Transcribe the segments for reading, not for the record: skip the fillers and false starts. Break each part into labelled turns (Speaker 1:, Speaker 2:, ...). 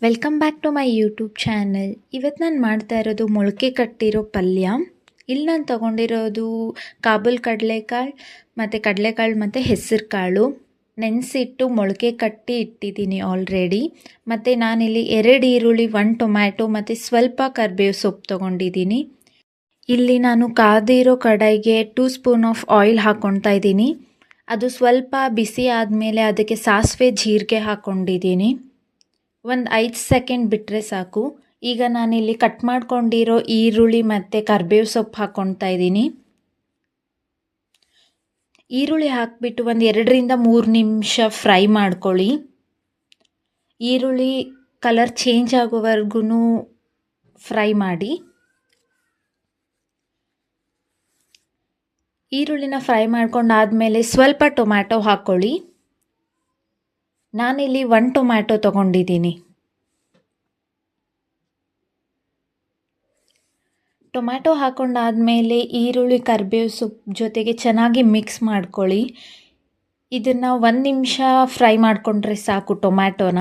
Speaker 1: Welcome back to my YouTube channel. ಇವತ್ತು ನಾನು ಮಾಡ್ತಾ ಇರೋದು ಮೊಳಕೆ ಕಟ್ಟಿರೋ ಪಲ್ಯ. ಇಲ್ಲಿ ನಾನು ತೊಗೊಂಡಿರೋದು ಕಾಬೂಲ್ ಕಡಲೆಕಾಳು ಮತ್ತು ಹೆಸರು ಕಾಳು ನೆನೆಸಿಟ್ಟು ಮೊಳಕೆ ಕಟ್ಟಿ ಇಟ್ಟಿದ್ದೀನಿ ಆಲ್ರೆಡಿ. ಮತ್ತು ನಾನಿಲ್ಲಿ 2 ಈರುಳ್ಳಿ, 1 ಟೊಮ್ಯಾಟೊ ಮತ್ತು ಸ್ವಲ್ಪ ಕರಿಬೇವು ಸೊಪ್ಪು ತೊಗೊಂಡಿದ್ದೀನಿ. ಇಲ್ಲಿ ನಾನು ಕಾದಿರೋ ಕಡಾಯಿಗೆ 2 ಸ್ಪೂನ್ ಆಫ್ ಆಯಿಲ್ ಹಾಕ್ಕೊಳ್ತಾ ಇದ್ದೀನಿ. ಅದು ಸ್ವಲ್ಪ ಬಿಸಿ ಆದಮೇಲೆ ಅದಕ್ಕೆ ಸಾಸಿವೆ, ಜೀರಿಗೆ ಹಾಕ್ಕೊಂಡಿದ್ದೀನಿ. ಒಂದು 5 ಸೆಕೆಂಡ್ ಬಿಟ್ಟರೆ ಸಾಕು. ಈಗ ನಾನಿಲ್ಲಿ ಕಟ್ ಮಾಡ್ಕೊಂಡಿರೋ ಈರುಳ್ಳಿ ಮತ್ತು ಕರಿಬೇವು ಸೊಪ್ಪು ಹಾಕ್ಕೊಳ್ತಾ ಇದ್ದೀನಿ. ಈರುಳ್ಳಿ ಹಾಕಿಬಿಟ್ಟು ಒಂದು 2ರಿಂದ 3 ನಿಮಿಷ ಫ್ರೈ ಮಾಡ್ಕೊಳ್ಳಿ. ಈರುಳ್ಳಿ ಕಲರ್ ಚೇಂಜ್ ಆಗೋವರೆಗೂ ಫ್ರೈ ಮಾಡಿ. ಈರುಳ್ಳಿನ ಫ್ರೈ ಮಾಡ್ಕೊಂಡಾದಮೇಲೆ ಸ್ವಲ್ಪ ಟೊಮ್ಯಾಟೊ ಹಾಕ್ಕೊಳ್ಳಿ. ನಾನಿಲ್ಲಿ 1 ಟೊಮ್ಯಾಟೊ ತೊಗೊಂಡಿದ್ದೀನಿ. ಟೊಮ್ಯಾಟೊ ಹಾಕ್ಕೊಂಡಾದಮೇಲೆ ಈರುಳ್ಳಿ, ಕರಿಬೇವು ಸೊಪ್ಪು ಜೊತೆಗೆ ಚೆನ್ನಾಗಿ ಮಿಕ್ಸ್ ಮಾಡ್ಕೊಳ್ಳಿ. ಇದನ್ನು 1 ನಿಮಿಷ ಫ್ರೈ ಮಾಡಿಕೊಂಡ್ರೆ ಸಾಕು ಟೊಮ್ಯಾಟೊನ.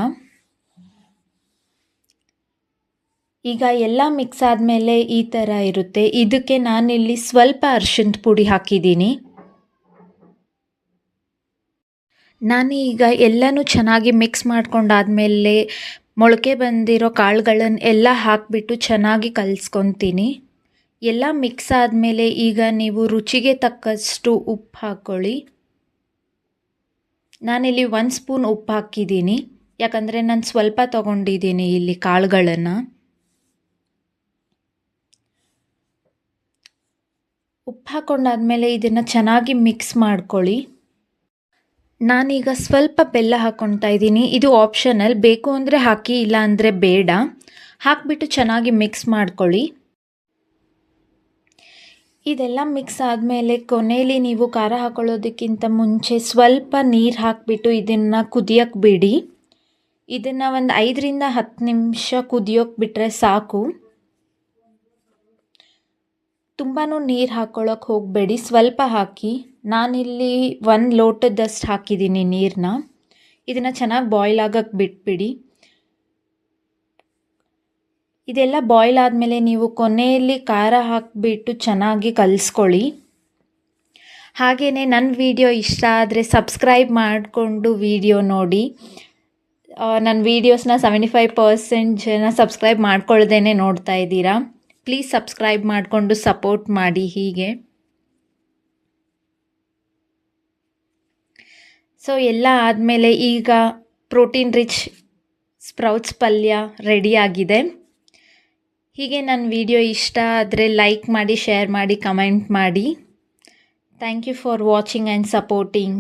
Speaker 1: ಈಗ ಎಲ್ಲ ಮಿಕ್ಸ್ ಆದಮೇಲೆ ಈ ಥರ ಇರುತ್ತೆ. ಇದಕ್ಕೆ ನಾನಿಲ್ಲಿ ಸ್ವಲ್ಪ ಅರಿಶಿಣದ ಪುಡಿ ಹಾಕಿದ್ದೀನಿ. ನಾನು ಈಗ ಎಲ್ಲನೂ ಚೆನ್ನಾಗಿ ಮಿಕ್ಸ್ ಮಾಡ್ಕೊಂಡಾದಮೇಲೆ ಮೊಳಕೆ ಬಂದಿರೋ ಕಾಳುಗಳನ್ನು ಎಲ್ಲ ಹಾಕಿಬಿಟ್ಟು ಚೆನ್ನಾಗಿ ಕಲಿಸ್ಕೊತೀನಿ. ಎಲ್ಲ ಮಿಕ್ಸ್ ಆದಮೇಲೆ ಈಗ ನೀವು ರುಚಿಗೆ ತಕ್ಕಷ್ಟು ಉಪ್ಪು ಹಾಕ್ಕೊಳ್ಳಿ. ನಾನಿಲ್ಲಿ 1 ಸ್ಪೂನ್ ಉಪ್ಪು ಹಾಕಿದ್ದೀನಿ, ಯಾಕಂದರೆ ನಾನು ಸ್ವಲ್ಪ ತೊಗೊಂಡಿದ್ದೀನಿ ಇಲ್ಲಿ ಕಾಳುಗಳನ್ನು. ಉಪ್ಪು ಹಾಕ್ಕೊಂಡಾದ್ಮೇಲೆ ಇದನ್ನು ಚೆನ್ನಾಗಿ ಮಿಕ್ಸ್ ಮಾಡ್ಕೊಳ್ಳಿ. ನಾನೀಗ ಸ್ವಲ್ಪ ಬೆಲ್ಲ ಹಾಕ್ಕೊಳ್ತಾ ಇದ್ದೀನಿ. ಇದು ಆಪ್ಷನಲ್, ಬೇಕು ಅಂದರೆ ಹಾಕಿ, ಇಲ್ಲ ಅಂದರೆ ಬೇಡ. ಹಾಕಿಬಿಟ್ಟು ಚೆನ್ನಾಗಿ ಮಿಕ್ಸ್ ಮಾಡ್ಕೊಳ್ಳಿ. ಇದೆಲ್ಲ ಮಿಕ್ಸ್ ಆದಮೇಲೆ ಕೊನೆಯಲ್ಲಿ ನೀವು ಖಾರ ಹಾಕ್ಕೊಳ್ಳೋದಕ್ಕಿಂತ ಮುಂಚೆ ಸ್ವಲ್ಪ ನೀರು ಹಾಕಿಬಿಟ್ಟು ಇದನ್ನು ಕುದಿಯೋಕ್ಕೆ ಬಿಡಿ. ಇದನ್ನು ಒಂದು 5ರಿಂದ 10 ನಿಮಿಷ ಕುದಿಯೋಕ್ಕೆ ಬಿಟ್ಟರೆ ಸಾಕು. ತುಂಬಾ ನೀರು ಹಾಕ್ಕೊಳ್ಳೋಕೆ ಹೋಗಬೇಡಿ, ಸ್ವಲ್ಪ ಹಾಕಿ. ನಾನಿಲ್ಲಿ 1 ಲೋಟದಷ್ಟು ಹಾಕಿದ್ದೀನಿ ನೀರನ್ನ. ಇದನ್ನು ಚೆನ್ನಾಗಿ ಬಾಯ್ಲ್ ಆಗೋಕ್ಕೆ ಬಿಟ್ಬಿಡಿ. ಇದೆಲ್ಲ ಬಾಯ್ಲ್ ಆದಮೇಲೆ ನೀವು ಕೊನೆಯಲ್ಲಿ ಖಾರ ಹಾಕಿಬಿಟ್ಟು ಚೆನ್ನಾಗಿ ಕಲಿಸ್ಕೊಳ್ಳಿ. ಹಾಗೆಯೇ ನನ್ನ ವಿಡಿಯೋ ಇಷ್ಟ ಆದರೆ ಸಬ್ಸ್ಕ್ರೈಬ್ ಮಾಡಿಕೊಂಡು ವಿಡಿಯೋ ನೋಡಿ. ನನ್ನ ವೀಡಿಯೋಸ್ನ 75% ಜನ ಸಬ್ಸ್ಕ್ರೈಬ್ ಮಾಡ್ಕೊಳ್ದೇ ನೋಡ್ತಾ ಇದ್ದೀರಾ. ಪ್ಲೀಸ್ ಸಬ್ಸ್ಕ್ರೈಬ್ ಮಾಡಿಕೊಂಡು ಸಪೋರ್ಟ್ ಮಾಡಿ. ಹೀಗೆ ಸೊ ಎಲ್ಲ ಆದಮೇಲೆ ಈಗ ಪ್ರೋಟೀನ್ ರಿಚ್ ಸ್ಪ್ರೌಟ್ಸ್ ಪಲ್ಯ ರೆಡಿಯಾಗಿದೆ. ಹೀಗೆ ನನ್ನ ವಿಡಿಯೋ ಇಷ್ಟ ಆದರೆ ಲೈಕ್ ಮಾಡಿ, ಶೇರ್ ಮಾಡಿ, ಕಮೆಂಟ್ ಮಾಡಿ. Thank you for watching and supporting.